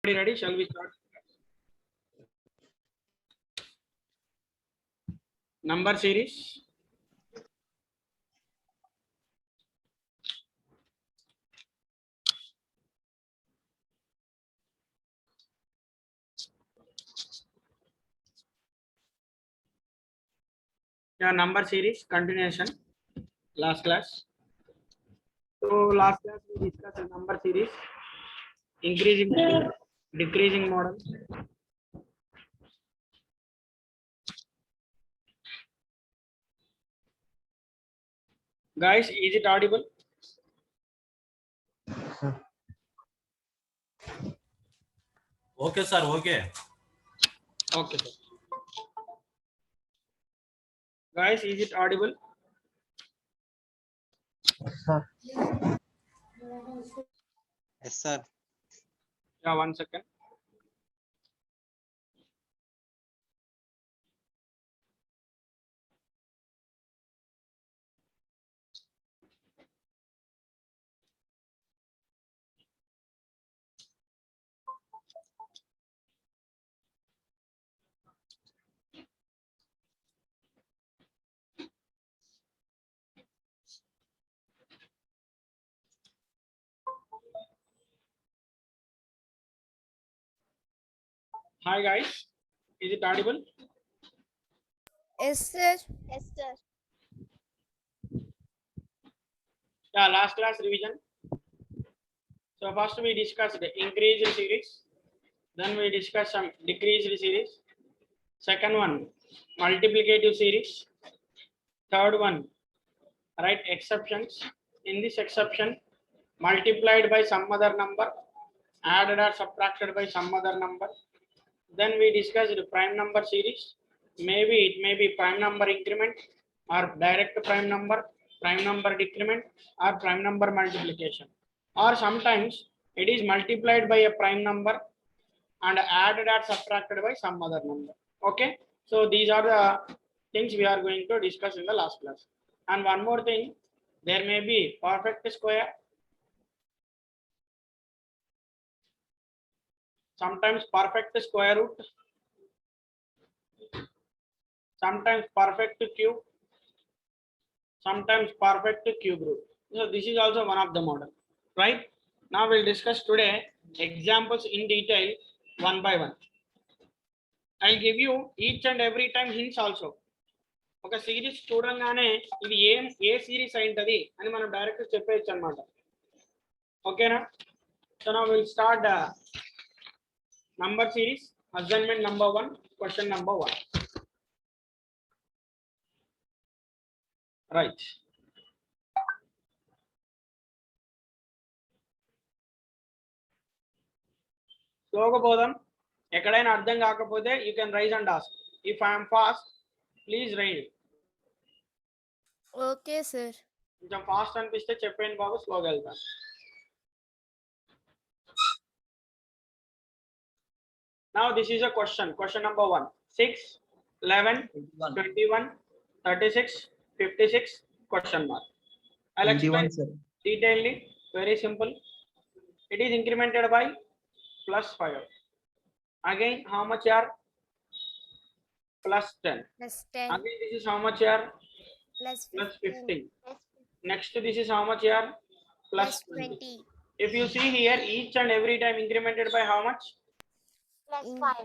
Ready? Shall we start? Number series. Yeah, number series continuation. Last class. So last class we discussed the number series, increasing model, decreasing model. Guys, is it audible? Okay, sir. Okay. Okay, sir. Guys, is it audible? Yes, sir. Yeah, 1 second. Hi guys, is it audible? Yes, sir. Yes, sir. Yeah, last class revision. So first we discussed the increased series, then we discussed some decreased series. Second one, multiplicative series. Third one, write exceptions. In this exception, multiplied by some other number, added or subtracted by some other number. Then we discussed the prime number series. Maybe it may be prime number increment or direct prime number decrement or prime number multiplication. Or sometimes it is multiplied by a prime number and added or subtracted by some other number. Okay. So these are the things we are going to discuss in the last class. And one more thing, there may be perfect square, sometimes perfect square root, sometimes perfect cube, sometimes perfect cube root. So this is also one of the model, right? Now we'll discuss today examples in detail one by one. I'll give you each and every time hints also. ఒక series చూడంగానే ఇది ఏ series అయింటది అని మనం direct చెప్పేయచ్చు అనమాట. ఓకేనా? So now will start number series assignment number 1, question number 1. Right. స్లోగా పోదాం. ఎక్కడైనా అర్థం కాకపోతే you can rise and ask. If I'm fast please rise. Okay sir. కొంచెం ఫాస్ట్ అనిపిస్తే చెప్పండి బాబు, స్లోగా వెళ్తాను. Now this is a question number 1. 6, 11, 21, 36, 56 question mark. I'll explain detailedly. Very simple. It is incremented by plus 5. Again, how much are? Plus 10. Plus 10. Again, this is how much are? Plus 15. Next, this is how much are? Plus 20. If you see here, each and every time incremented by how much? Plus 5.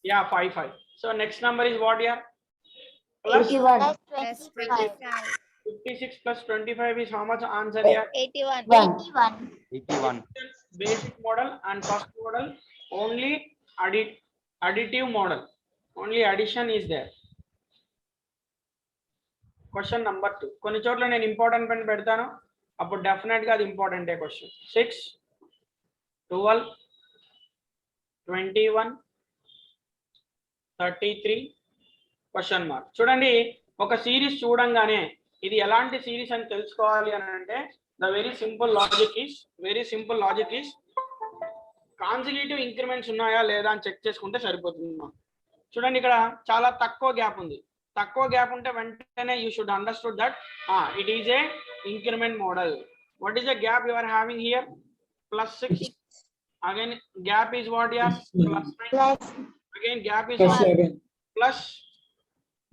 Yeah, 5. So next number is what here? Plus 81. Plus Plus 25. 56 plus 25 is how much answer here? 81. 81. Basic model and first model only additive model. Only addition is there. Question number 2. కొన్ని చోట్ల నేను important pen పెడతాను, అప్పుడు definite గా అది ఇంపార్టెంటే question. 6, 12, 21, 33 question mark. చూడండి, ఒక సిరీస్ చూడంగానే ఇది ఎలాంటి సిరీస్ అని తెలుసుకోవాలి అని అంటే the very simple logic is consecutive increments ఉన్నాయా లేదా అని చెక్ చేసుకుంటే సరిపోతుంది. చూడండి, ఇక్కడ చాలా తక్కువ గ్యాప్ ఉంది. తక్కువ గ్యాప్ ఉంటే వెంటనే you should understood that it is a increment model. What is the gap you are having here? +6, Again, gap is what? Yeah, plus 9. Plus Again, gap is Plus what? 11, Plus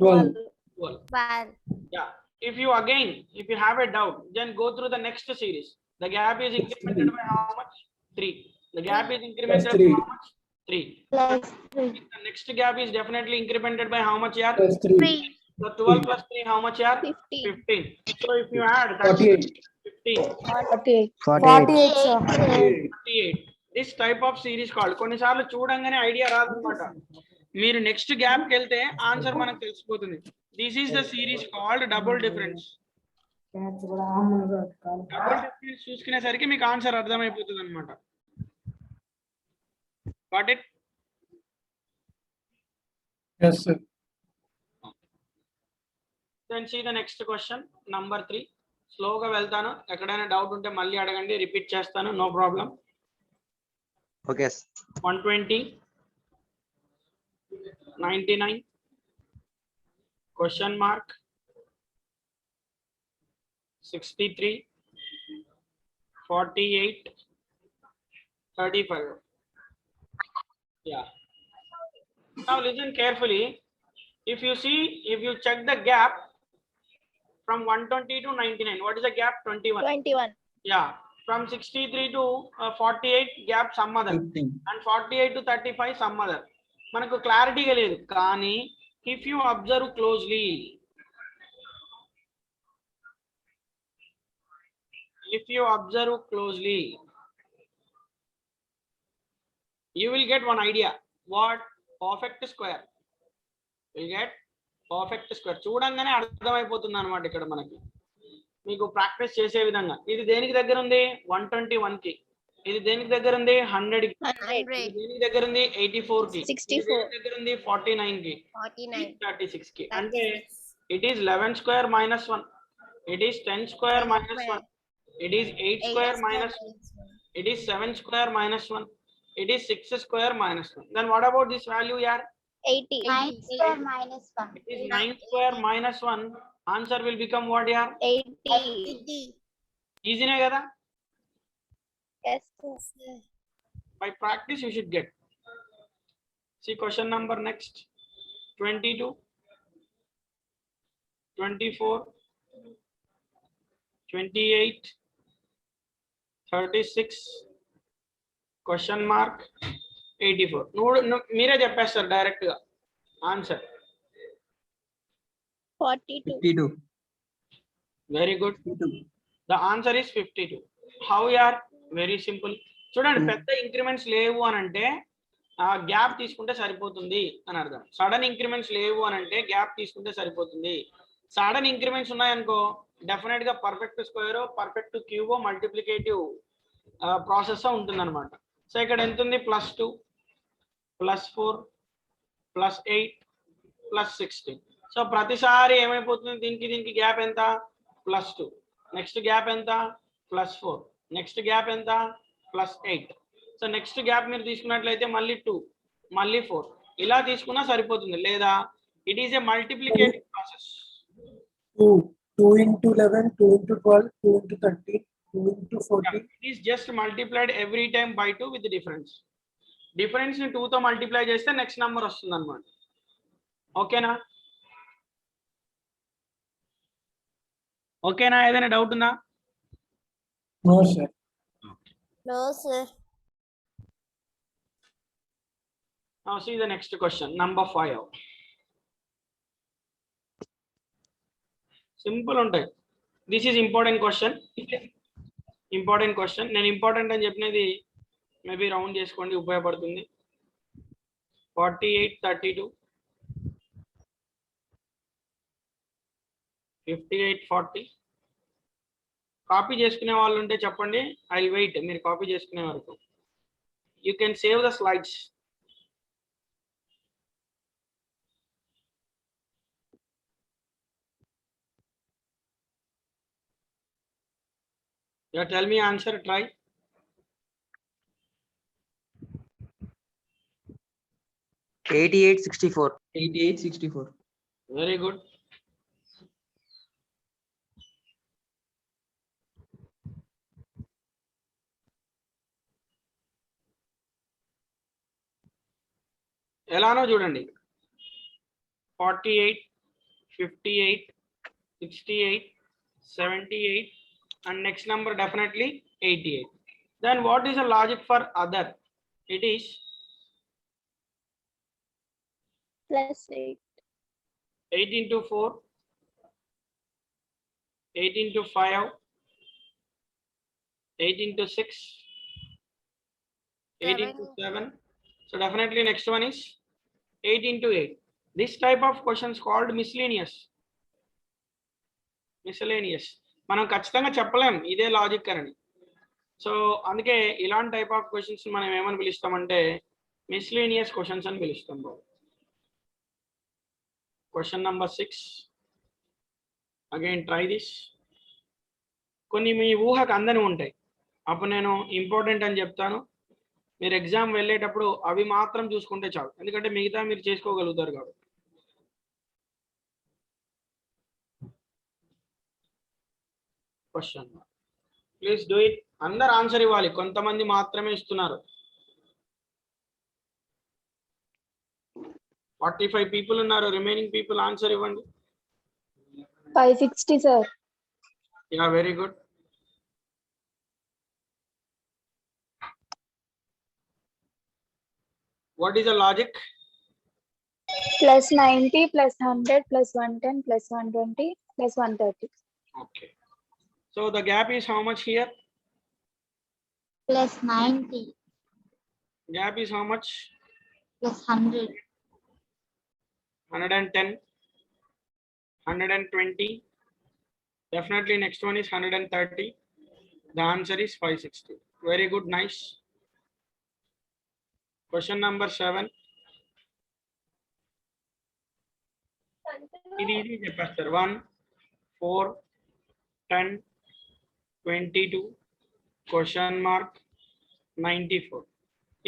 12. 12. 12. Yeah. If you have a doubt, then go through the next series. The gap is incremented by how much? 3. The gap is incremented by 3. how much? 3. plus 3. The next gap is definitely incremented by how much? Yeah. Plus 3. 3. So 12 plus 3, how much? Yeah. 15. 15. So if you add that 48. 15, 48. 48. Sir. 48. This type of series called కొన్నిసార్లు చూడంగానే idea రాదన్నమాట. మీరు next gap కి వెళ్తే answer మనకు తెలిసిపోతుంది. This is the series called double difference. Double difference చూసుకునేసరికి మీకు answer అర్థమైపోతుంది అనమాట. Got it? Yes, sir. Then see the next question number 3. స్లోగా వెళ్తాను, ఎక్కడైనా డౌట్ ఉంటే మళ్ళీ అడగండి, రిపీట్ చేస్తాను, no problem. Okay. 120, 99, question mark, 63, 48, 35. Yeah. Now listen carefully. If you check the gap from 120 to 99, what is the gap? 21. 21. Yeah. From 63 to 48 gap some other, 15. and 48 to 35 some other. మనకు క్లారిటీగా లేదు, కానీ if you observe closely, you will get one idea. What? Perfect square. Will get perfect square. చూడంగానే అర్థమైపోతుంది అన్నమాట ఇక్కడ మనకి. మీకు ప్రాక్టీస్ చేసే విధంగా. ఇది దేనికి దగ్గర ఉంది? 121 కి. ఇది దేనికి దగ్గర ఉంది? 100 కి. 100. ఇది దేనికి దగ్గర ఉంది? 84 కి. 64. ఇది దేనికి దగ్గర ఉంది? 49 కి. 49. 36 కి. అంటే it is 11 square minus 1. It is 10 square minus 1. It is 8 square minus 1. It is 7 square minus 1. It is 6 square minus 1. Then what about this value here? 80. 9 square minus 1. It is 9 square minus 1. Answer will become what here? 80. Easy ne kada? Yes. By practice you should get. See question number next. 22, 24, 28, 36, question mark, 84. మీరే చెప్పేస్తారు direct గా answer. 42. 52. Very good. The answer is 52. How యార్? Very simple. చూడండి, పెద్ద increments లేవు అని అంటే gap తీసుకుంటే సరిపోతుంది అని అర్థం. సడన్ ఇంక్రిమెంట్స్ లేవు అని అంటే గ్యాప్ తీసుకుంటే సరిపోతుంది. సడన్ ఇంక్రిమెంట్స్ ఉన్నాయనుకో డెఫినెట్ గా perfect square, perfect cube, multiplicative process ఉంటుంది అనమాట. సో ఇక్కడ ఎంత ఉంది? +2, +4, +8, +16. సో ప్రతిసారి ఏమైపోతుంది? దీనికి గ్యాప్ ఎంత? +2. నెక్స్ట్ గ్యాప్ ఎంత? +4. నెక్స్ట్ గ్యాప్ ఎంత? +8. సో నెక్స్ట్ గ్యాప్ మీరు తీసుకున్నట్లయితే మళ్ళీ 2, మళ్ళీ 4 ఇలా తీసుకున్నా సరిపోతుంది. లేదా it is a multiplicative process. 2 into 11, 2 into 12, 2 into 13, 2 into 14. It is just multiplied every time by 2 with the difference. Difference ని 2 తో మల్టిప్లై చేస్తే నెక్స్ట్ నంబర్ వస్తుంది అన్నమాట. ఓకేనా? ఓకేనా? ఏదైనా డౌట్ ఉందా? No, sir. No, sir. Now see the next question, number 5. Simple ఉంటాయి. This is important question. నేను ఇంపార్టెంట్ అని చెప్పినది మేబీ రౌండ్ చేసుకోండి, ఉపయోగపడుతుంది. 48, 32, 58, 40. కాపీ చేసుకునే వాళ్ళు ఉంటే చెప్పండి, ఐ విల్ వెయిట్. మీరు కాపీ చేసుకునే వరకు you can save the slides. Yeah, tell me answer, try. 88, 64. 88, 64. Very good. ఎలానో చూడండి 48, 58, 68, 78 and next number definitely 88. Then what is the logic for other? It is +8. 8 into 4, 8 into 5, 8 into 6, 8 into 7. So definitely next one is 8 into 8. This type of questions called miscellaneous. మనం ఖచ్చితంగా చెప్పలేం ఇదే logic అని. So అందుకే ఇలాంటి type of questions మనం ఏమని పిలుస్తామంటే miscellaneous questions అని పిలుస్తాం. Question number 6 again try this. కొన్ని మీ ఊహకు అందని ఉంటాయి, అప్పుడు నేను ఇంపార్టెంట్ అని చెప్తాను. మీరు ఎగ్జామ్ వెళ్ళేటప్పుడు అవి మాత్రం చూసుకుంటే చాలు, ఎందుకంటే మిగతా మీరు చేసుకోగలుగుతారు కాబట్టి. Question please do it. అందరు ఆన్సర్ ఇవ్వాలి, కొంతమంది మాత్రమే ఇస్తున్నారు. 45 పీపుల్ ఉన్నారు, రిమైనింగ్ పీపుల్ ఆన్సర్ ఇవ్వండి. 560, sir. Yeah very good. What is the logic? +90, +100, +110, +120, +130. Okay. So the gap is how much here? +90, Gap is how much? +100, 110, 120. Definitely next one is 130. The answer is 560. Very good, nice. Question number 7. ఇది easy చెప్పేస్తారు. 1, 4, 10, 22, question mark, 94.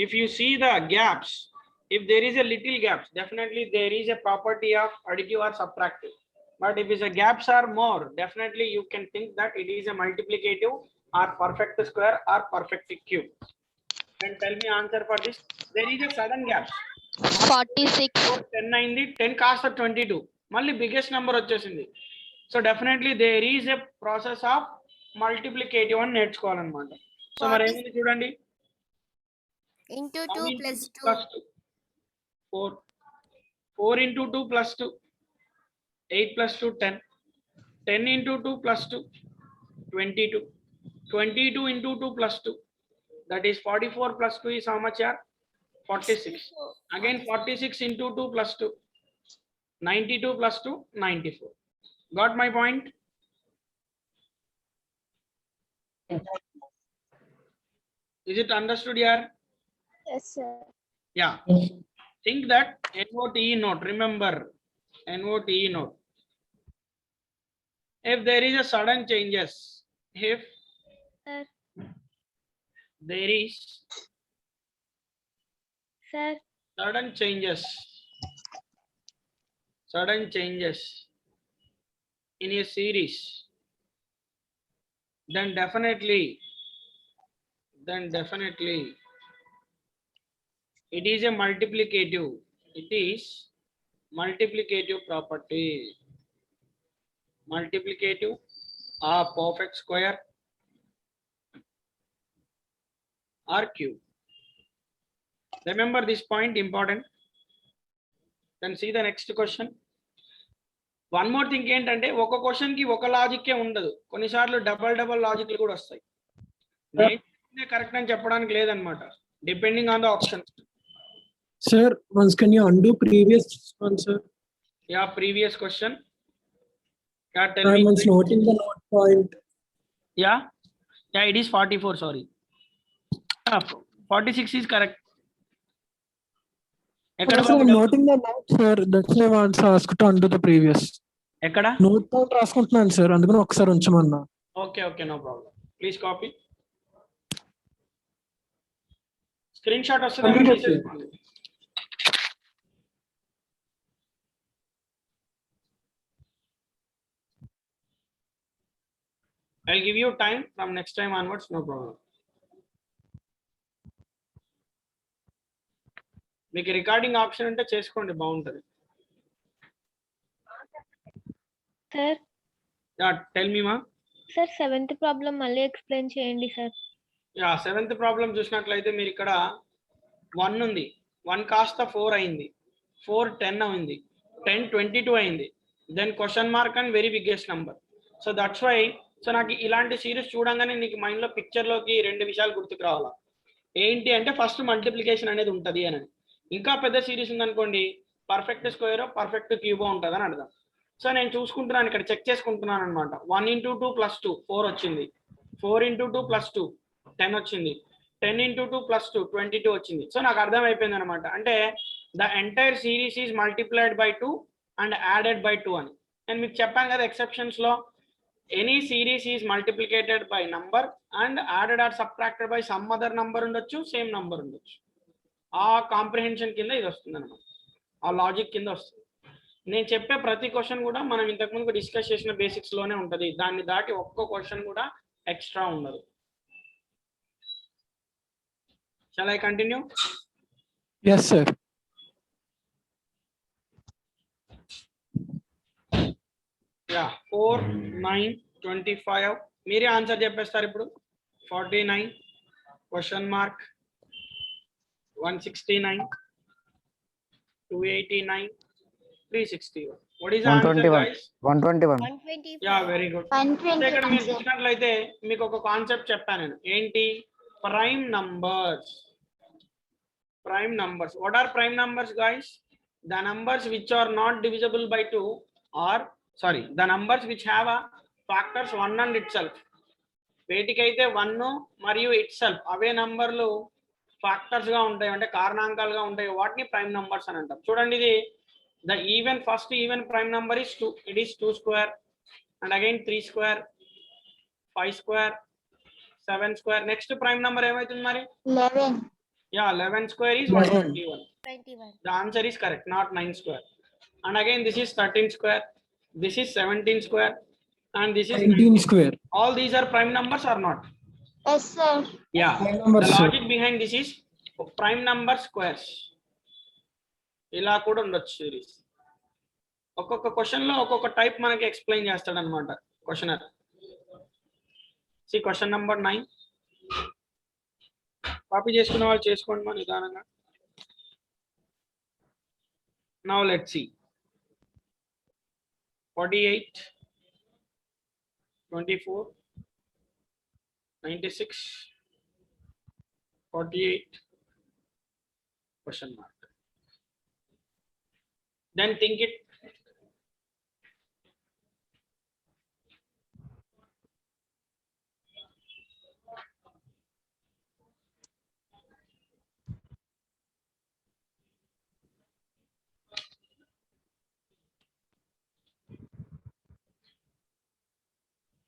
If you see the gaps, if there is a little gaps, definitely there is a property of additive or subtractive. But if the gaps are more, definitely you can think that it is a multiplicative or perfect square or perfect cube. Then tell me answer for this. There is a sudden gap. 46. 10 అయింది, 10 కాస్త 22, మళ్ళీ biggest number వచ్చేసింది. So definitely there is a process of multiplicative అని నేర్చుకోవాలన్నమాట. So మరి ఏముంది చూడండి, Into 2 plus 2. plus 2, 4 into 2 plus 2, 8 plus 2, 10, 10 into 2 plus 2, 22, 22 into 2 plus 2, that is 44 plus 2 is how much here? 46. Again 46 into 2 plus 2, 92 plus 2, 94. Got my point? Is it understood here? Yes, sir. Yeah. Think that NOTE note, remember NOTE note. If there is a sudden changes, if Sir. there is Sir. sudden changes in a series, then definitely it is a multiplicative. It is multiplicative property. Multiplicative or perfect square or cube. Remember this point, important. Then see the next question. One more thing ఏంటంటే ఒక question కి ఒక లాజిక్కే ఉండదు, కొన్నిసార్లు double లాజిక్లు కూడా వస్తాయి. నేను correct అని చెప్పడానికి లేదనమాట, depending on the option. Sir, once can you undo previous one, sir? Yeah, previous question. Yeah, tell I me. once noting the note point. Yeah, it is 44, sorry. 46 is correct. Sir, I'm noting the note, sir. That's why I want to ask to undo the previous. ఎక్కడ? Note down రాసుకుంటున్నాను sir, అందుకని ఒకసారి ఉంచమన్నా. Okay, no problem. Please copy. Screenshot వస్తుంది. I'll give you time from next time onwards, no problem. మీకు recording option ఉంటే చేసుకోండి, బాగుంటుంది. సార్ టెల్ మీ మా. సార్ 7th ప్రాబ్లం మళ్ళీ ఎక్స్ప్లెయిన్ చేయండి సార్. యా 7th ప్రాబ్లం చూసినట్లయితే మీరు ఇక్కడ 1 ఉంది, 1 కాస్త 4 అయింది, 4 10 అయింది, 10 22 అయింది, then question mark and very biggest number. So that's why, so నాకు ఇలాంటి సిరీస్ చూడంగానే నీకు మైండ్లో పిక్చర్లోకి 2 విషయాలు గుర్తుకు రావాలా. ఏంటి అంటే ఫస్ట్ మల్టిప్లికేషన్ అనేది ఉంటుంది అని. ఇంకా పెద్ద సిరీస్ ఉందనుకోండి, పర్ఫెక్ట్ స్క్వేర్ పర్ఫెక్ట్ క్యూబో ఉంటుంది అని అర్థం. సో నేను చూసుకుంటున్నాను, ఇక్కడ చెక్ చేసుకుంటున్నాను అనమాట. 1 × 2 + 2 4 వచ్చింది, 4 × 2 + 2 10 వచ్చింది, 10 × 2 + 2 22 వచ్చింది. సో నాకు అర్థం అయిపోయింది అనమాట. అంటే the entire series is multiplied by 2 and added by 2 అని. నేను మీకు చెప్పాను కదా ఎక్సెప్షన్స్ లో, any series is multiplicated by number and added or subtracted by some other number ఉండొచ్చు, సేమ్ నంబర్ ఉండొచ్చు. ఆ కాంప్రిహెన్షన్ కింద ఇది వస్తుంది అనమాట, ఆ లాజిక్ కింద వస్తుంది. నేను చెప్పే ప్రతి క్వశ్చన్ కూడా మనం ఇంతకుముందు డిస్కస్ చేసిన బేసిక్స్ లోనే ఉంటుంది, దాన్ని దాటి ఒక్క క్వశ్చన్ కూడా ఎక్స్ట్రా ఉండదు. Shall I continue? Yes, sir. Yeah, 4 9 25 మీరే ఆన్సర్ చెప్పేస్తారు ఇప్పుడు. 49 question mark 169 289 361. What is the answer, 121. guys? 121. 120. Yeah, very good. ఇక్కడ మీరు చూసినట్లయితే మీకు ఒక కాన్సెప్ట్ చెప్పాను నేను, ఏంటి? Prime numbers. Prime numbers. What are prime numbers, guys? The numbers which are not divisible by 2 are, sorry, the numbers which have a factors 1 and itself. వేటికైతే 1 మరియు itself అవే నంబర్లు ఫ్యాక్టర్స్ గా ఉంటాయి, అంటే కారణాంకాలుగా ఉంటాయి, వాటిని ప్రైమ్ నంబర్స్ అని అంటారు. చూడండి, ఇది the even first even prime number is 2. It is 2 square and again 3 square 5 square 7 square. Next prime number ఏమైతుంది మరి? 11. Yeah, 11 square is 121. 21. The answer is correct, not 9 square. And again, this is 13 square, this is 17 square, and this is 19 square. All these are prime numbers or not? Yes, sir. Yeah. Prime numbers, The sir. logic behind this is prime number squares. ఇలా కూడా ఉండొచ్చు series. ఒక్కొక్క question లో ఒక్కొక్క type మనకి explain చేస్తాడు అనమాట questionnaire. Question number 9. Copy చేసుకున్న వాళ్ళు చేసుకోండి మా నిదానంగా. Now let's see. 48 24 96 48 question mark. Then think it.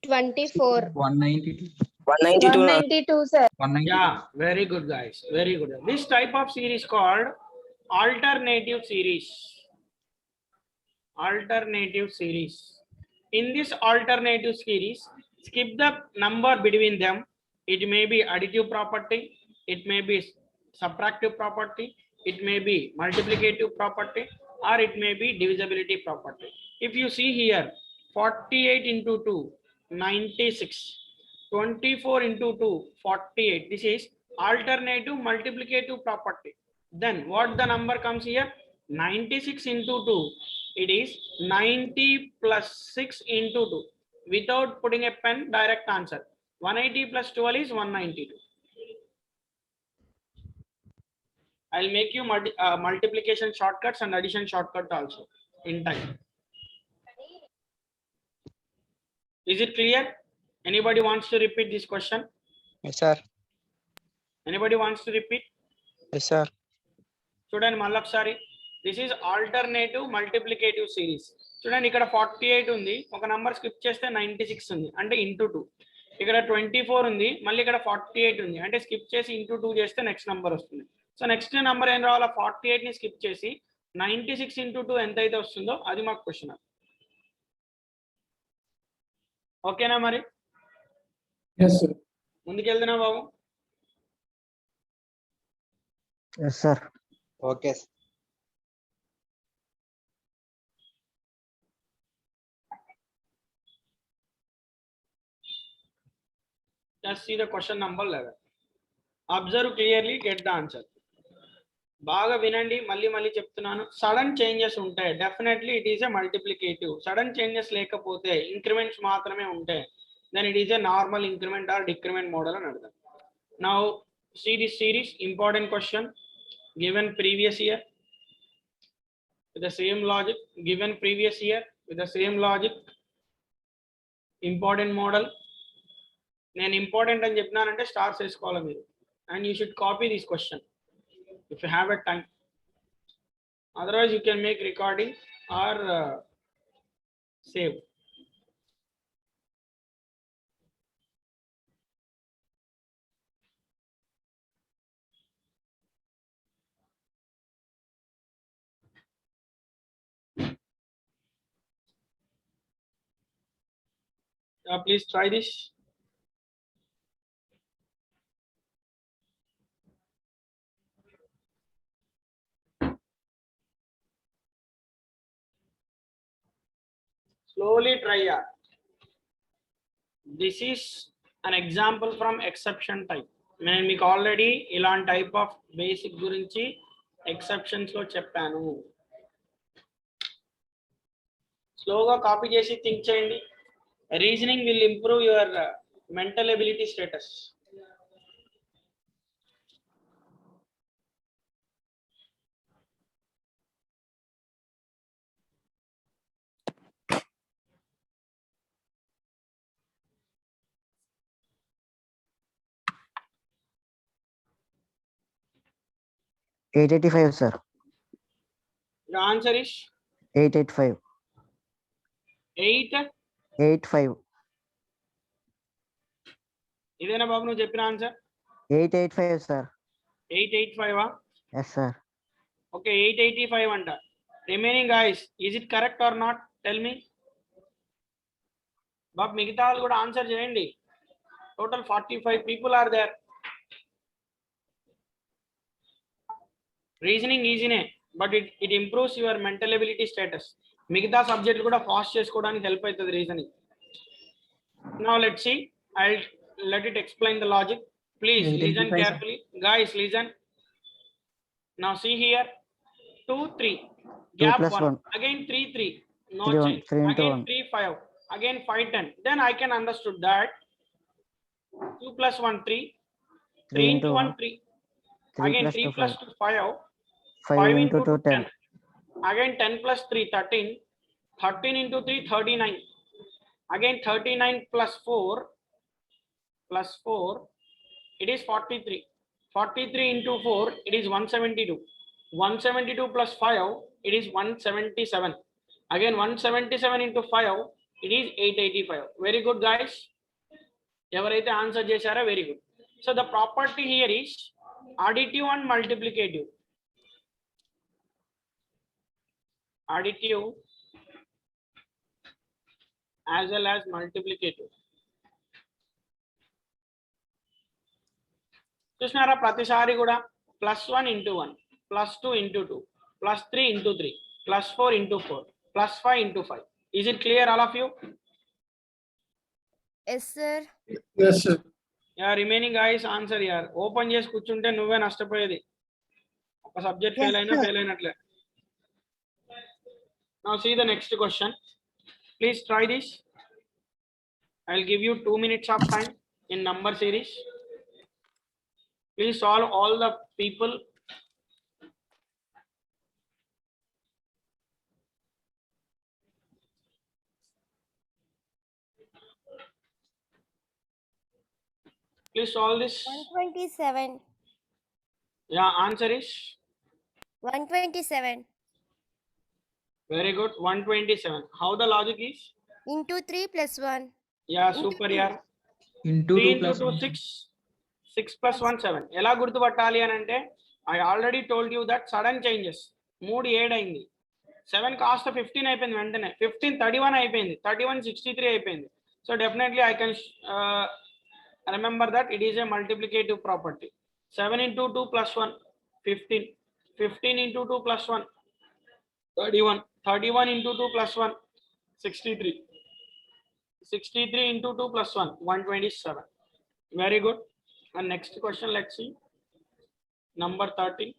Twenty-four. 192. 192, sir. 190. Yeah, very good, guys. Very good. This type of series called alternative series. Alternative series. In this alternative series, skip the number between them. It may be additive property, it may be subtractive property, it may be multiplicative property, or it may be divisibility property. If you see here, 48 into 2, 96. 24 into 2, 48. This is alternative multiplicative property. Then what the number comes here? 96 into 2. It is 90 plus 6 into 2. Without putting a pen, direct answer. 180 plus 12 is 192. I'll make you multiplication shortcuts and addition shortcut also in time. Is it clear? Anybody wants to repeat this question? Yes, sir. Anybody wants to repeat? Yes, sir. చూడండి మళ్ళీ ఒకసారి. This is alternative multiplicative series. చూడండి, ఇక్కడ 48 ఉంది, ఒక number skip చేస్తే 96 ఉంది, అంటే ఇంటూ 2. ఇక్కడ 24 ఉంది, మళ్ళీ ఇక్కడ 48 ఉంది, అంటే స్కిప్ చేసి ఇంటూ 2 చేస్తే నెక్స్ట్ నెంబర్ వస్తుంది. సో నెక్స్ట్ నెంబర్ ఏం రావాలా? 48 ని స్కిప్ చేసి 96 ఇంటూ 2 ఎంత అయితే వస్తుందో అది మాకు క్వశ్చన్. ఓకేనా మరి? Yes, sir. ముందుకెళ్తున్నా Babu. Yes, sir. Okay. Just see the question number 11. Observe clearly, get the answer. బాగా వినండి, మళ్ళీ మళ్ళీ చెప్తున్నాను. సడన్ చేంజెస్ ఉంటాయి, definitely it is a multiplicative. Sudden changes లేకపోతే ఇంక్రిమెంట్స్ మాత్రమే ఉంటాయి, then it is a normal increment or decrement model అని అర్థం. Now see this series, important question given previous year with the same logic, given previous year with the same logic, important model. నేను important అని చెప్పినానంటే stars వేసుకోవాలి మీరు, and you should copy this question if you have a time. Otherwise you can make recording or save. Please try this. Slowly try. This is an example from exception type. నేను మీకు already ఇలాంటి type of basic గురించి exceptions లో చెప్పాను. స్లోగా copy చేసి think చేయండి. Reasoning will improve your mental ability status. $885, sir. The answer is 885. 885. 85. ఇదేనా బాబు నువ్వు చెప్పిన answer? 885, sir. 885. Yes, sir. Okay, 885 అంట. Remaining guys, is it correct or not? Tell me. బాబు మిగతా వాళ్ళు కూడా ఆన్సర్ చేయండి. Total 45 people are there. Reasoning ఈజీనే, but it improves your mental ability status. మిగతా సబ్జెక్టులు కూడా ఫాస్ట్ చేసుకోవడానికి హెల్ప్ అవుతుంది reasoning. Now let's see, I let it explain the logic. Please listen carefully. Guys, listen. Now see here, 2, 3. Gap 1. Again 3, 3. No change. Again 3, 5. Again 5, 10. Then I can understood that 2 plus 1, 3. 3 into 1, 3. Again 3 plus 2, 5. 5 into 2, 10. Again 10 plus 3, 13. 13 into 3, 39. Again 39 plus 4. Plus 4, it is 43. 43 into 4, it is 172. 172 plus 5, it is 177. Again 177 into 5, it is 885. Very good guys. ఎవరైతే answer చేశారో very good. So the property here is additive and multiplicative. Additive as well as multiplicative. చూసినారా, ప్రతిసారి కూడా +1 into 1, +2 into 2, +3 into 3, +4 into 4, +5 into 5. Is it clear all of you? Yes, sir. Yes, sir. Yeah, remaining guys answer yaar. Open చేసి కూర్చుంటే నువ్వే నష్టపోయేది. ఒక subject fail అయినా fail అయినట్లే. Now see the next question. Please try this. I'll give you 2 minutes of time in number series. Please solve all the people. Please solve this. 127. Yeah, answer is 127. very good. 127. How the logic is? Into 3 plus 1. Yeah, Into super 2. yaar. Into 3 2 into plus 2 1. 6. 6 plus 1 7. ఎలా గుర్తుపట్టాలి అని అంటే, I already told you that sudden changes. 3 7 అయింది. 7 కాస్త 15 అయిపోయింది వెంటనే. 15 31 అయిపోయింది. 31 63 అయిపోయింది. So definitely I can remember that it is a multiplicative property. 7 into 2 plus 1 15. 15 into 2 plus 1, 31. 31 into 2 plus 1, 63. 63 into 2 plus 1, 127. Very good. And next question, let's see. Number 13.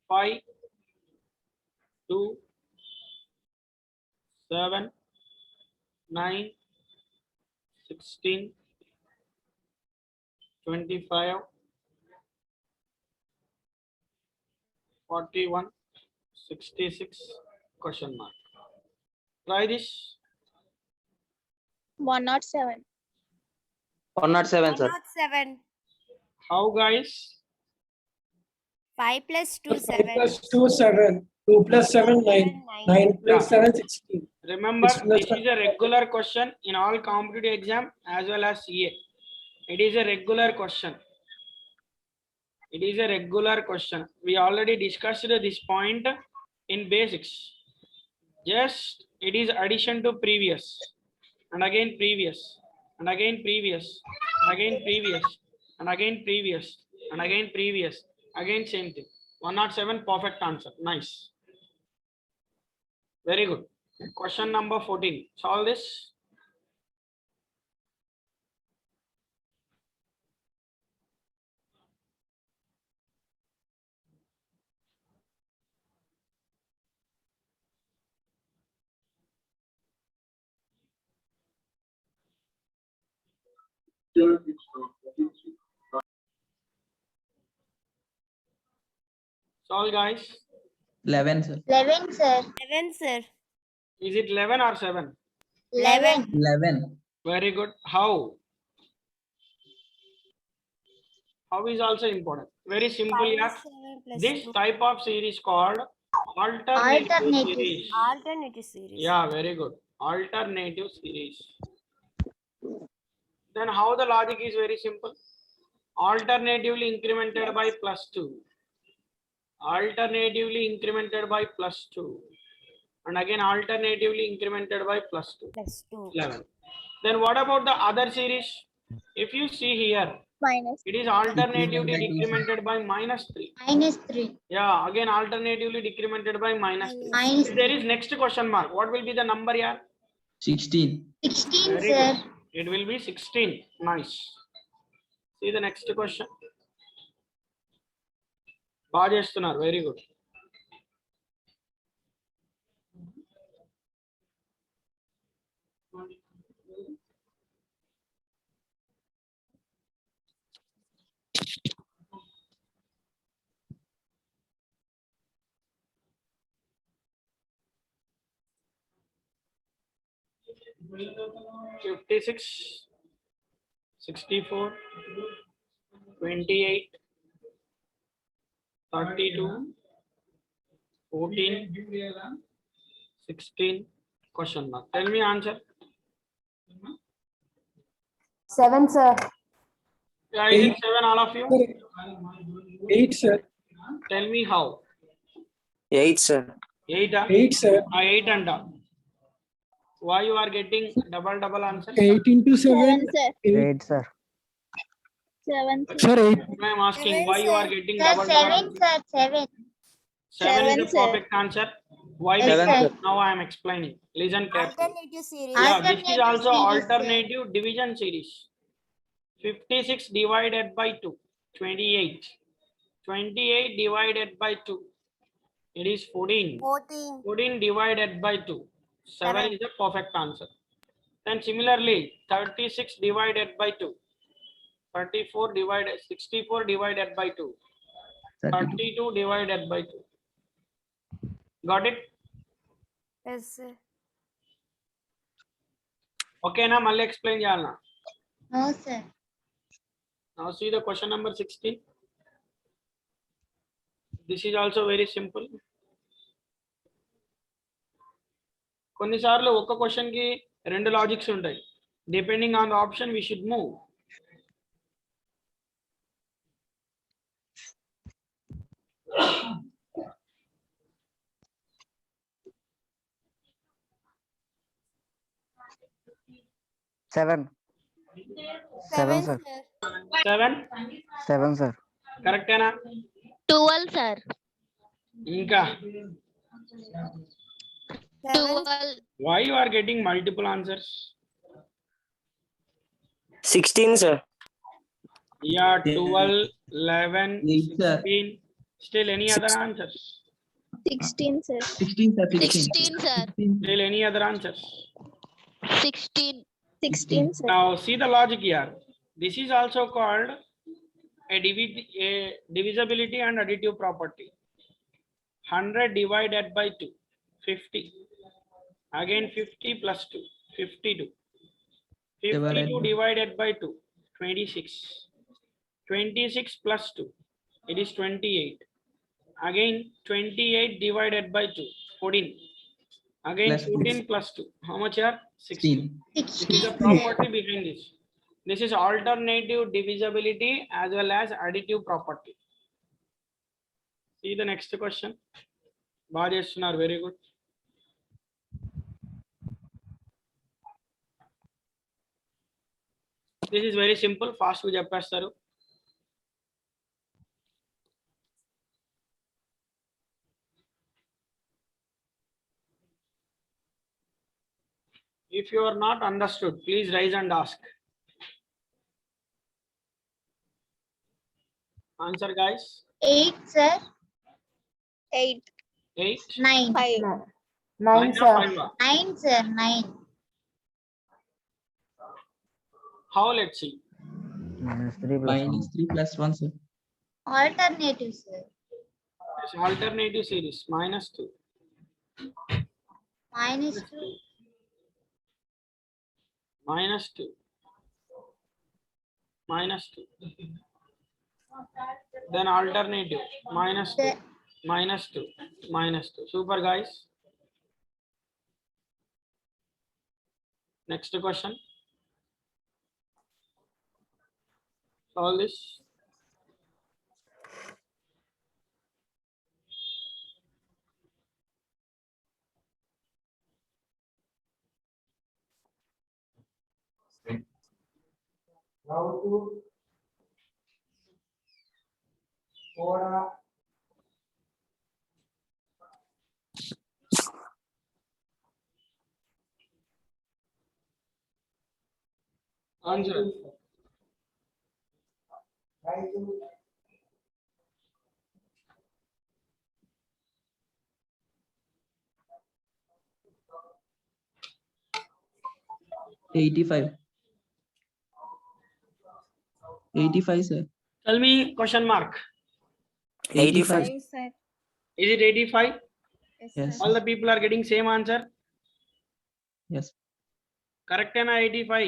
Five, 2, 7, 9, 16, 25, 41, 66, question mark. Try this. 107. 107, sir. 107. How, guys? 5 plus 2, 5 7. plus 2, 7. 2 plus 7, 9. 9 plus 7, 16. Remember, Six plus this is a regular question in all competitive exam as well as CA. It is a regular question. It is a regular question. We already discussed this point in basics. Just it is addition to previous, and again previous, and again previous, and again previous, and again previous, and again previous, again same thing. 107, perfect answer. Nice. Very good. Question number 14. Solve this. Solve, guys. 11, sir. 11, sir. 11, sir. Is it 11 or 7? 11. 11. Very good. How? How is also important. Very simple. 5 Yeah. is 7 plus This 2. type of series called alternative Alternative. series. Alternative series. Yeah, very good. Alternative series. Then how the logic is very simple. Alternatively incremented by plus 2. Alternatively incremented by plus 2. And again alternatively incremented by plus 2. Plus 2. 11. Then what about the other series? If you see here, Minus. it is alternatively Incremented by 2, sir. decremented by minus 3. Minus 3. Yeah, again alternatively decremented by minus 3. Minus If there is next question mark, what will be the number here? 16. 16, Very sir. good. It will be 16. Nice. See the next question. బాగా చేస్తున్నారు. Very good. $56, 64, 28, 32, 14, 16, question mark. Tell me answer. 7, sir. Yeah, is it 7 all of you? 8, sir. Tell me how. 8, sir. 8, 8, sir. 8 and why you are getting double answer? 8 into 7. 7, sir. 8, sir. 7, sir. Sir, 8. I am asking why you are getting Sir, double 7, sir. 7. 7 is 7, the sir. perfect answer. Why? Yes, Because sir. now I am explaining. Listen carefully. Alternative series. Yeah, this is Alternative also series, sir. alternative division series. 56 divided by 2, 28. 28 divided by 2, it is 14. 14. 14 divided by 2, 7 is the perfect answer. Then similarly, 36 divided by 2, 34 divided, 64 divided by 2, 32 divided by 2. Got it? Yes, sir. Okay, now I'll explain Jalna. No, sir. Now see the question number 16. This is also very simple. కొన్నిసార్లు ఒక question కి రెండు logics ఉంటాయి. Depending on the option we should move. Seven. Seven, sir. 7 7, sir. కరెక్టేనా? 12, sir. ఇంకా 12. why you are getting multiple answers? 16, sir. Yeah, 12, 11, 8, sir. 16. Still any other answers? 16, sir. 16, sir. 16, sir. Still any other answers? 16. 16, sir. Now see the logic here. This is also called a divisibility and additive property. 100 divided by 2, 50. Again 50 plus 2, 52. 52 divided by 2, 26. 26 plus 2, it is 28. Again 28 divided by 2, 14. Again Plus 14 plus 2, how much are? 16. 16. This is the property behind this. This is alternative divisibility as well as additive property. See the next question. Bhajestunar, very good. This is very simple. Fast గా చెప్పేస్తారు. If you are not understood, please rise and ask. Answer, guys. 8, sir. 8. 8. 9. 9, Nine or sir. 5? 9, sir. 9. How? Let's see. -3 plus 1. Minus 3 plus 1, sir. Alternative, sir. It's alternative series. Minus 2. Minus 2. Minus 2. Minus 2. Then alternative. Minus 2. The- Minus 2. Minus 2. Super, guys. Next question. Solve this. Now to Kora. Answer. Try to 85. 85, sir. Tell me question mark. 85. sir. Is it 85? Yes. All the people are getting same answer. Yes. Correct na 85?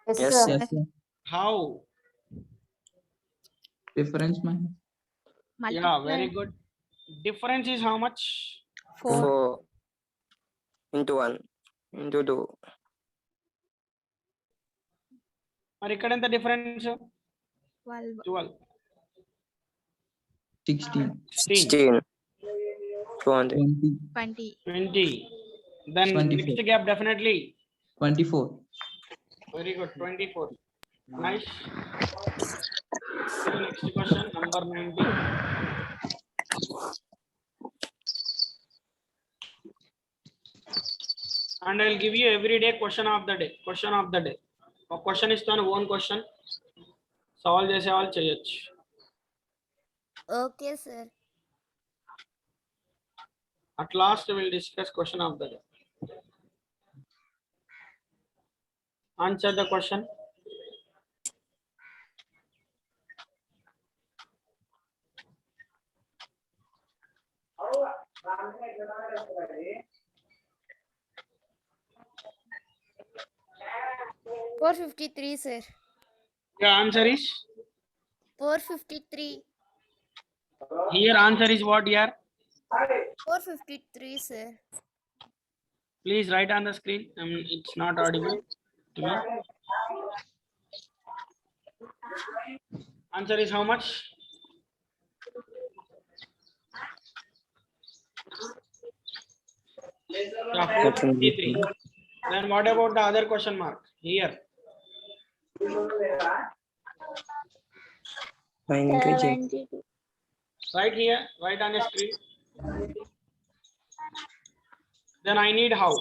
Yes, Yes, sir. yes, sir. How? Difference minus. Yeah, very good. Difference is how much? 4 into 1 into 2. మరి ఇక్కడ ఎంత difference? 12. 16. 16. 20. 20. Then 24. next gap definitely. 24. Very good. 24. Nice. Next question, number 19. And I'll give you every day question of the day. Question of the day. ఒక question ఇస్తాను, own question solve చేసే వాళ్ళు చేయొచ్చు. Okay, sir. At last we'll discuss question of the day. Answer the question. $453, sir. The answer is, $453. here answer is what here? $453, sir. Please write on the screen. It's not audible to me. Answer is how much? Yeah, 453. Then what about the other question mark here? 9 into 8. 72. Right here, right on the screen. Then I need how?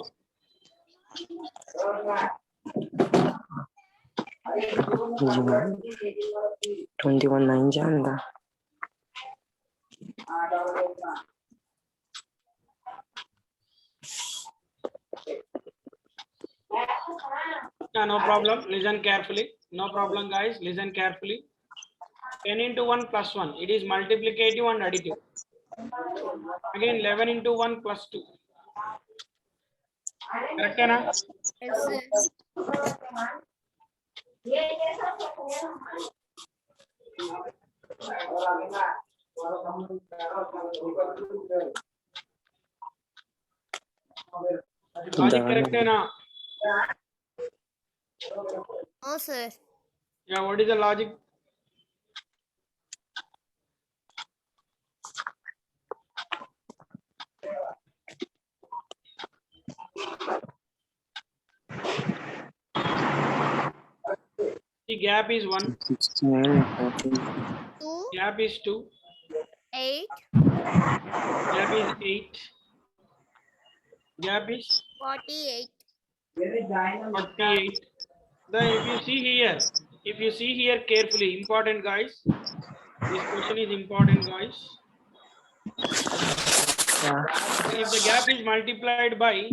21 9 janda. Yeah, no problem. Listen carefully. No problem, guys. Listen carefully. 10 into 1 plus 1. It is multiplicative and additive. Again, 11 into 1 plus 2. Correct, na? Yes, sir. Logic correct, na? No, sir. Yeah, what is the logic? The gap is 1, 69 14. 2, gap is 2, 8, gap is 8, gap is 48. 48. Then if you see here carefully, important guys, this question is important guys. Yeah. If the gap is multiplied by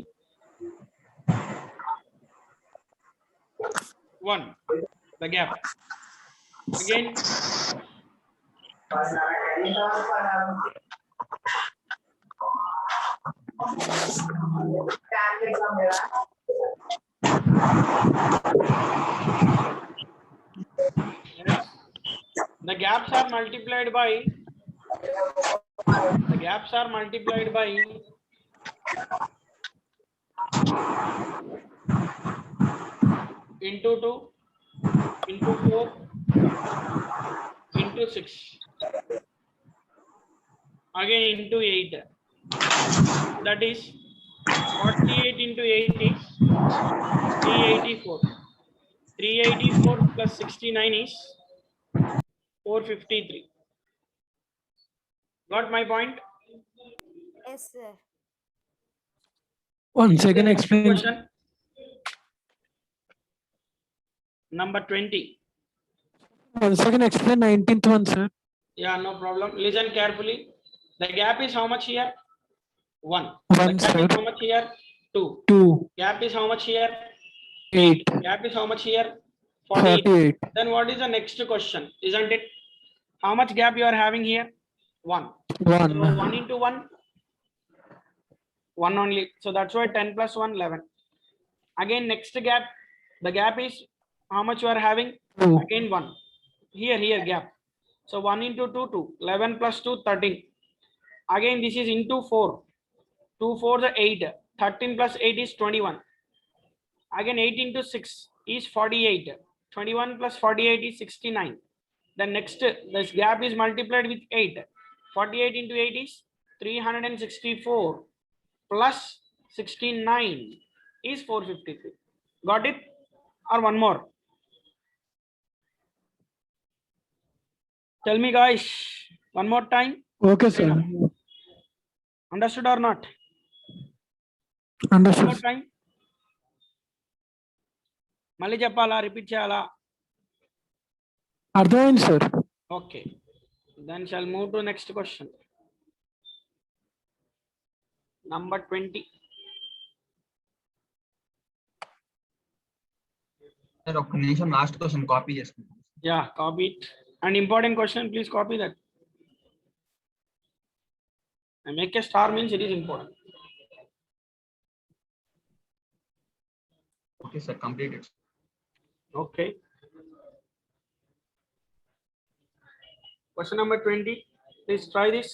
1, the gap. Again, yes, the gaps are multiplied by into 2, into 4, into 6, again into 8. That is 48 into 8 is 384. 384 plus 69 is 453. Got my point? Yes, sir. One second, explain. Question number 20. One second, explain 19th one, sir. Yeah, no problem. Listen carefully. The gap is how much here? 1. The One, gap sir. is how much here? 2. 2, Gap is how much here? 8, Gap is how much here? 48. 48. Then what is the next question? Isn't it? How much gap you are having here? 1. So 1. 1 into 1, 1 only. So that's why 10 plus 1, 11. Again, next gap, the gap is how much you are having? 2. Again 1. Here gap. So 1 into 2, 2. 11 plus 2, 13. Again, this is into 4. 2 4 the 8. 13 plus 8 is 21. Again, 8 into 6 is 48. 21 plus 48 is 69. Then next, this gap is multiplied with 8. 48 into 8 is 364 plus 69 is 453. Got it? Or one more? Tell me guys, one more time. Okay, sir. Understood or not? One more Understood. time. మళ్ళీ చెప్పాలా repeat చేయాలా? అర్థమైంది, sir. Okay, then shall move to next question. Number 20. Sir, ఒక్క నిమిషం last question copy చేసుకుంటాం. Yeah, copy it. And important question, please copy that. And make a star means it is important. Okay sir, completed. Okay. Question number 20. Please try this.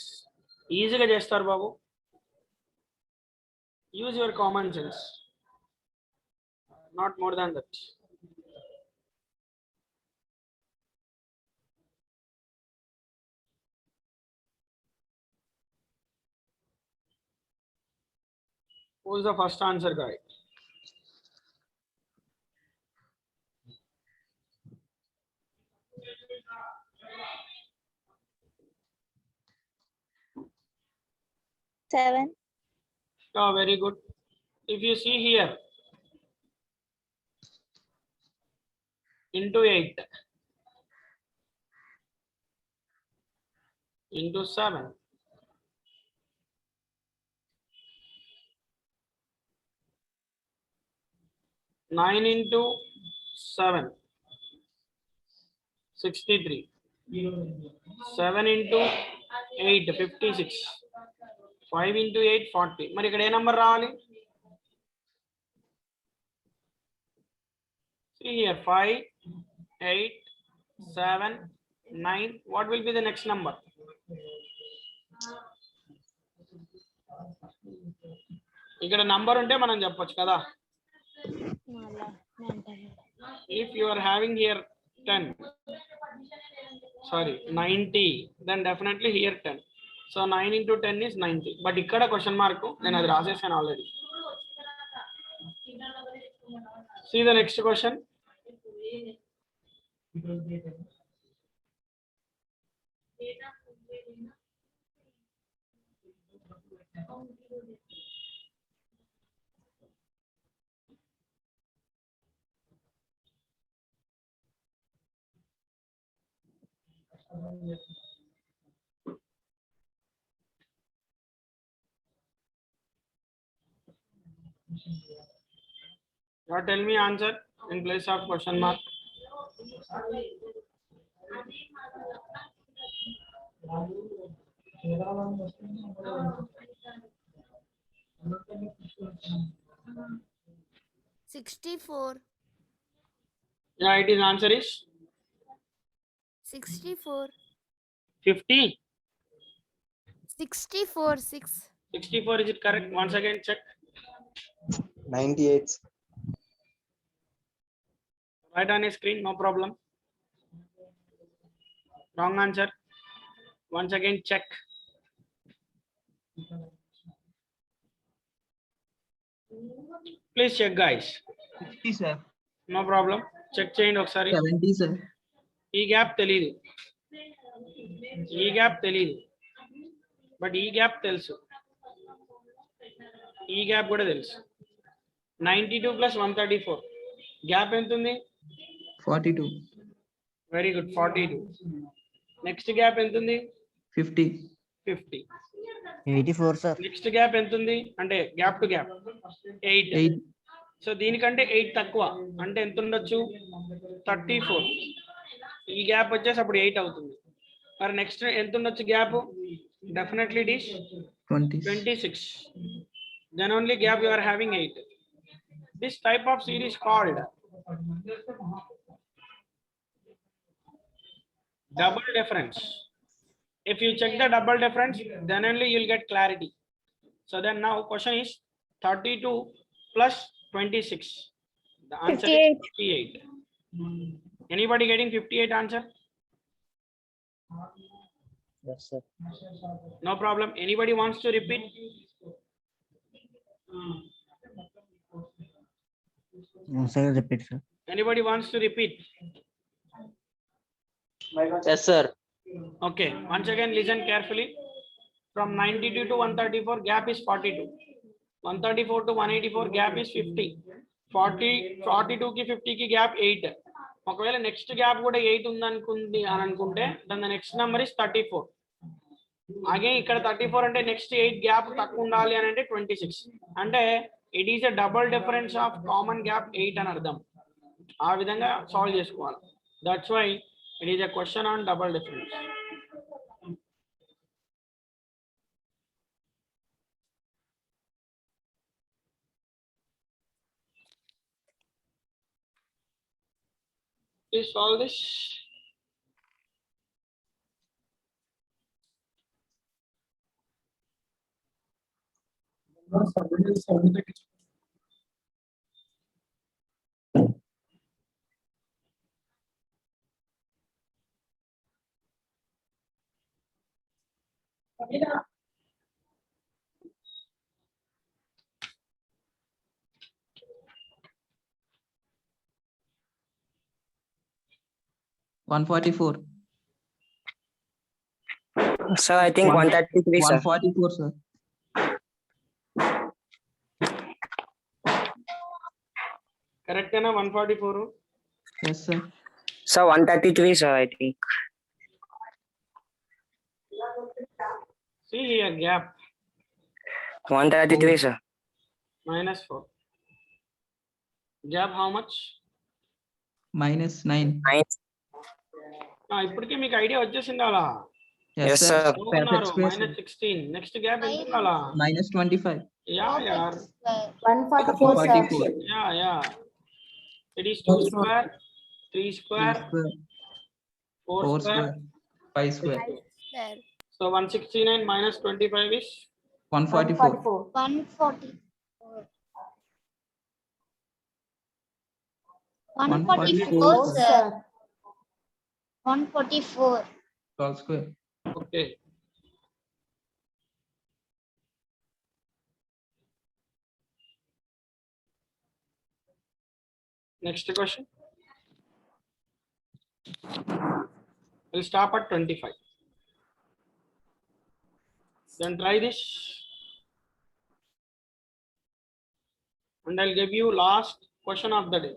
Easy ga chestar babu. Use your common sense. Not more than that. Who's the first answer guy? Seven. Oh, very good. If you see here, into 8, into 7. Nine into 7, 63. 7 into 8, 56. 5 into 8, 40. మరి ఇక్కడ ఏ number రావాలి? See here, 5, 8, 7, 9. What will be the next number? ఇక్కడ number ఉంటే మనం చెప్పొచ్చు కదా. If you are having here 10, sorry, 90, then definitely here 10. So 9 into 10 is 90. But ఇక్కడ question mark నేను అది రాసేసాను already. See the next question. Now tell me answer in place of question mark. Sixty-four. Yeah, it is answer is 64. 50. 64. 6. 64, is it correct? Once again check. 98. Right on a screen, no problem. Wrong answer. Once again check. Please check, guys. 60, sir. No problem. Check చేయండి ఒకసారి. 70, sir. ఈ gap తెలియదు, ఈ gap తెలియదు, but ఈ gap తెలుసు, ఈ gap కూడా తెలుసు. 92 + 134 గ్యాప్ ఎంత ఉంది? 42. Very good, 42. నెక్స్ట్ గ్యాప్ ఎంత ఉంది? 50. 50. 84 సార్. నెక్స్ట్ గ్యాప్ ఎంత ఉంది అంటే గ్యాప్ టు గ్యాప్? 8. 8. సో దీనికంటే 8 తక్కువ అంటే ఎంత ఉండొచ్చు? 34. ఈ గ్యాప్ వచ్చేసి అప్పుడు 8 అవుతుంది. మరి నెక్స్ట్ ఎంత ఉండొచ్చు gap? Definitely it is 20. 26. Then only gap you are having 8. This type of series called double difference. If you check the double difference, then only you will get clarity. So then now question is 32 plus 26. The answer is 58. Anybody getting 58 answer? Yes, sir. No problem. Anybody wants to repeat? Once again repeat, sir. Anybody wants to repeat? Yes, sir. Okay, once again listen carefully. From 92 to 134 gap is 42. 134 to 184 gap is 50. 42 కి 50 కి gap 8. ఒకవేళ next gap కూడా 8 ఉందనుకుంది అని అనుకుంటే then the next number is 34. Again ఇక్కడ 34 అంటే next 8 gap తక్కువ ఉండాలి అని అంటే 26. అంటే it is a double difference of common gap 8 అని అర్థం. ఆ విధంగా సాల్వ్ చేసుకోవాలి. That's why it is a question on double difference. Please solve this. Yeah. 144. Sir, I think 133, sir. 144, sir. Correct na 144? Yes, sir. Sir, 133, sir, I think. See here gap 133, sir. -4. Gap how much? -9. ఇప్పటికే మీకు idea వచ్చేసింది అలా Yes, sir. Perfect square, sir. -16. Next gap ఎంత ఉండాలా? -25. Yeah యార్ 144, sir. 144. Yeah it is 2 square 3 square 3 square, 4 4 square square, 5 square, Sir. So 169 minus 25 is 144. 140. 144, 144, sir. 144. 12 square. okay. Next question. We'll stop at 25. Then try this. And I'll give you last question of the day.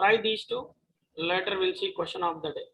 Try these two. Later we'll see question of the day.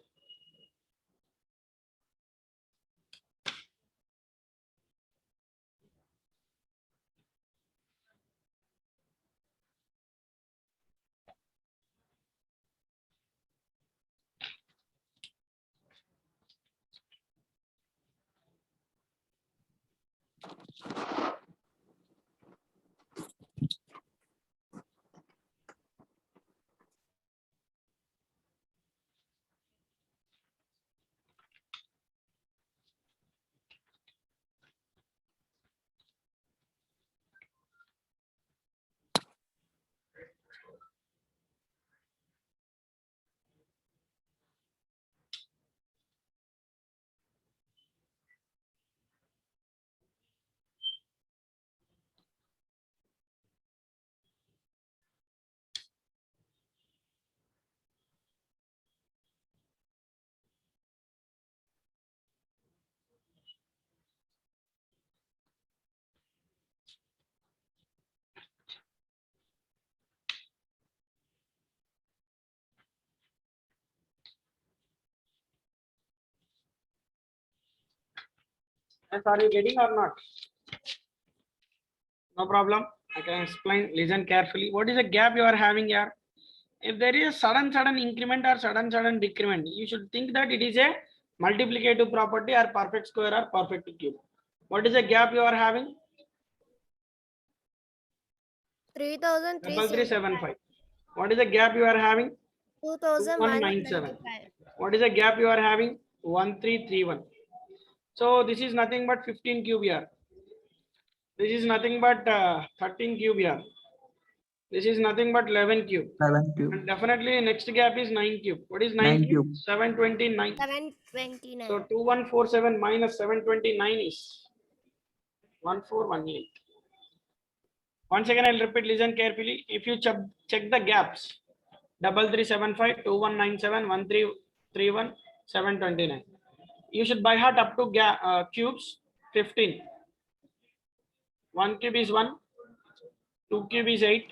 Yes, are you getting or not? No problem. I can explain. Listen carefully. What is the gap you are having here? If there is a sudden increment or sudden decrement, you should think that it is a multiplicative property or perfect square or perfect cube. What is the gap you are having? 3,375. What is the gap you are having? 2,195. What is the gap you are having? 1331. So this is nothing but 15 cube here. This is nothing but 13 cube here. This is nothing but 11 cube. 11 cube. And definitely next gap is 9 cube. What is 9 9 cube? cube. 729. 729. So 2147 minus 729 is 1418. Once again, I'll repeat, listen carefully. If you check the gaps, 3375, 2197, 1331, 729. You should by heart up to cubes 15. 1 cube is 1, 2 cube is 8,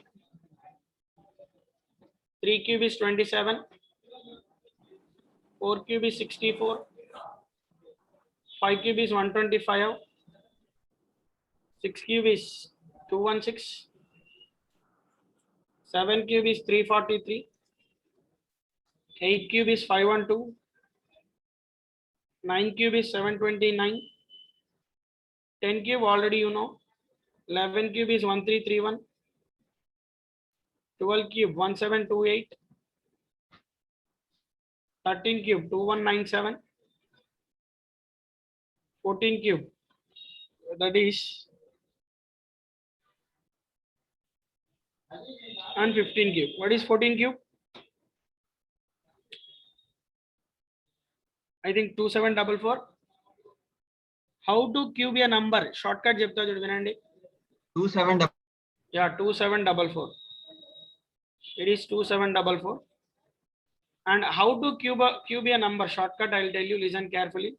3 cube is 27, 4 cube is 64, 5 cube is 125, 6 cube is 216, 7 cube is 343, 8 cube is 512. 9 cube is 729. 10 cube already you know. 11 cube is 1331. 12 cube 1728. 13 cube 2197. 14 cube, that is, and 15 cube. What is 14 cube? I think 2744. How to cube a number? Shortcut చెప్తా చూడు వినండి. 27. Yeah, 2744. It is 2744. And how to cube a number? Shortcut I will tell you. Listen carefully.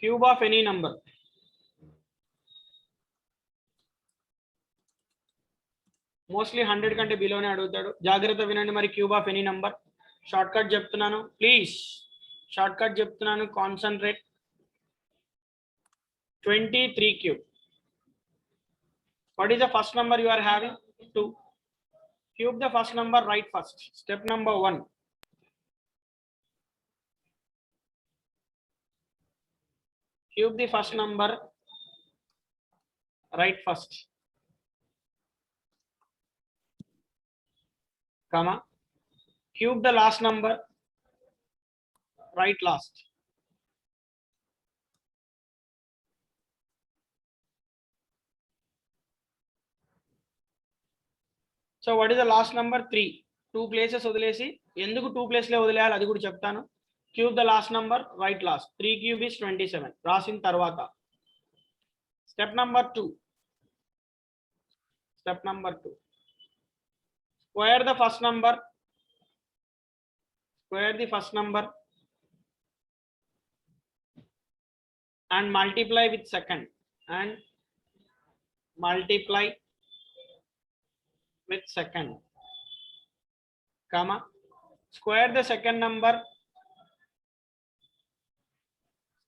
Cube of any number. Mostly 100 కంటే బిలోనే అడుగుతాడు. జాగ్రత్త వినండి మరి. Cube of any number. Short cut చెప్తున్నాను please. Short cut చెప్తున్నాను, concentrate. 23 cube. What is the first number you are having? 2. Cube the first number, write first. Step number 1. Cube the first number, write first. Comma. Cube the last number, write last. So what is the last number? 3. 2 places వదిలేసి ఎందుకు 2 place లో వదిలేయాలి అది కూడా చెప్తాను. Cube the last number, write last. 3 cube is 27. రాసిన తర్వాత step number 2. Step number 2. Square the first number. Square the first number and multiply with second, and multiply with second, comma. Square the second number.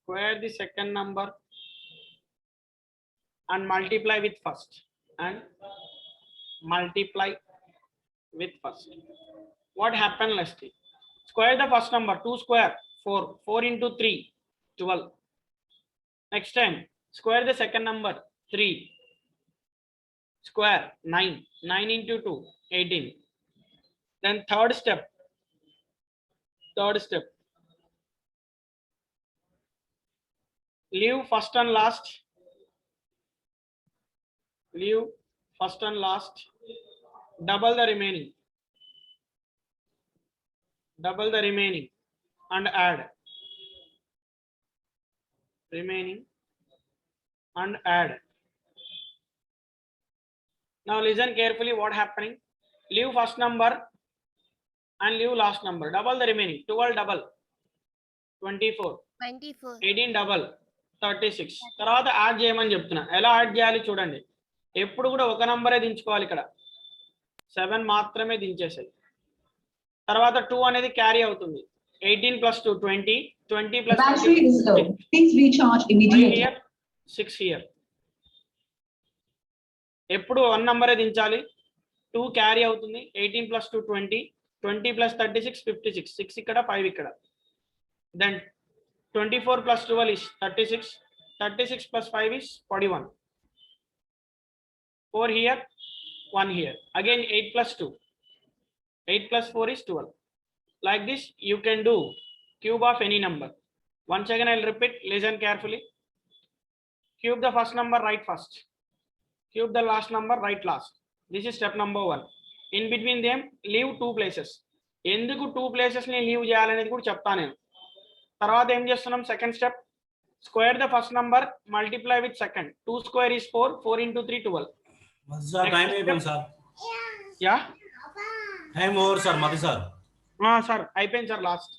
Square the second number and multiply with first, and multiply with first. What happened? Let's see. Square the first number. 2 square 4. 4 into 3 12. Next time square the second number. 3 square 9. 9 into 2 18. Then third step. Leave first and last. Leave first and last. Double the remaining. Double the remaining and add. Remaining and add. Now listen carefully what happening. Leave first number and leave last number. Double the remaining. 12 double 24. 24. 18 double 36. తర్వాత add చేయమని చెప్తున్నా. ఎలా add చేయాలి చూడండి. ఎప్పుడు కూడా ఒక నంబరే దించుకోవాలి. ఇక్కడ 7 మాత్రమే దించేసాయి. తర్వాత 2 అనేది క్యారీ అవుతుంది. 18 plus 2 20. 20 plus Battery is low. Please recharge immediately. here 6 here. ఎప్పుడు 1 నంబరే దించాలి. 2 క్యారీ అవుతుంది. 18 plus 2 20. 20 plus 36 56. 6 ఇక్కడ 5 ఇక్కడ. Then 24 plus 12 is 36. 36 plus 5 is 41. 4 here, 1 here. Again 8 plus 2. 8 plus 4 is 12. Like this you can do cube of any number. Once again I'll repeat, listen carefully. Cube the first number, write first. Cube the last number, write last. This is step number 1. In between them leave 2 places. ఎందుకు 2 places ని leave చేయాలనేది కూడా చెప్తా నేను. తర్వాత ఏం చేస్తున్నాం? Second step. Square the first number, multiply with second. 2 square is 4. 4 into 3 12. Time అయిపోయింది sir. Yeah time over sir. మది సార్. సార్ అయిపోయింది sir. Last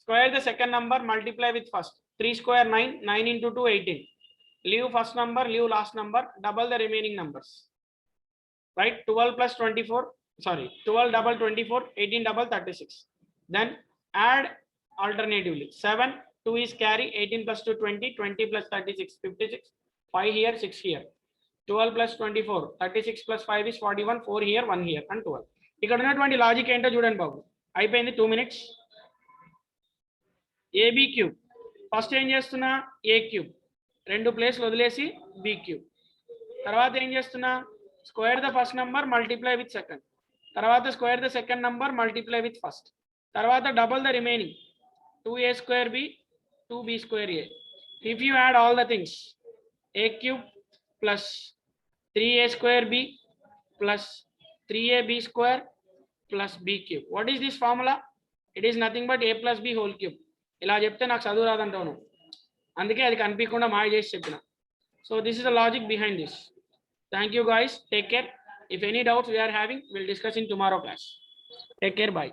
square the second number, multiply with first. 3 square 9. 9 into 2 18. Leave first number, leave last number, double the remaining numbers. Right? 12 plus 24, sorry, 12 double 24, 18 double 36. Then add alternatively. 7, 2 is carry, 18 plus 2 20, 20 plus 36 56, 5 here, 6 here. 12 plus 24, 36 plus 5 is 41, 4 here, 1 here, and 12. ఇక్కడ ఉన్నటువంటి logic ఏంటో చూడండి బాబు. అయిపోయింది 2 minutes. AB cube first ఏం చేస్తున్నా ఏ cube 2 ప్లేస్లు వదిలేసి B cube. తర్వాత ఏం చేస్తున్నా square the first number multiply with second. తర్వాత square the second number multiply with first. తర్వాత double the remaining 2a square b 2b square a. If you add all the things a cube plus 3a square b plus 3ab square plus b cube. What is this formula? It is nothing but a plus b whole cube. ఇలా చెప్తే నాకు చదువు రాదంటాను, అందుకే అది కనిపించకుండా మాయ చేసి చెప్పిన. So this is the logic behind this. Thank you guys, take care. If any doubts we are having, we'll discuss in tomorrow class. Take care, bye.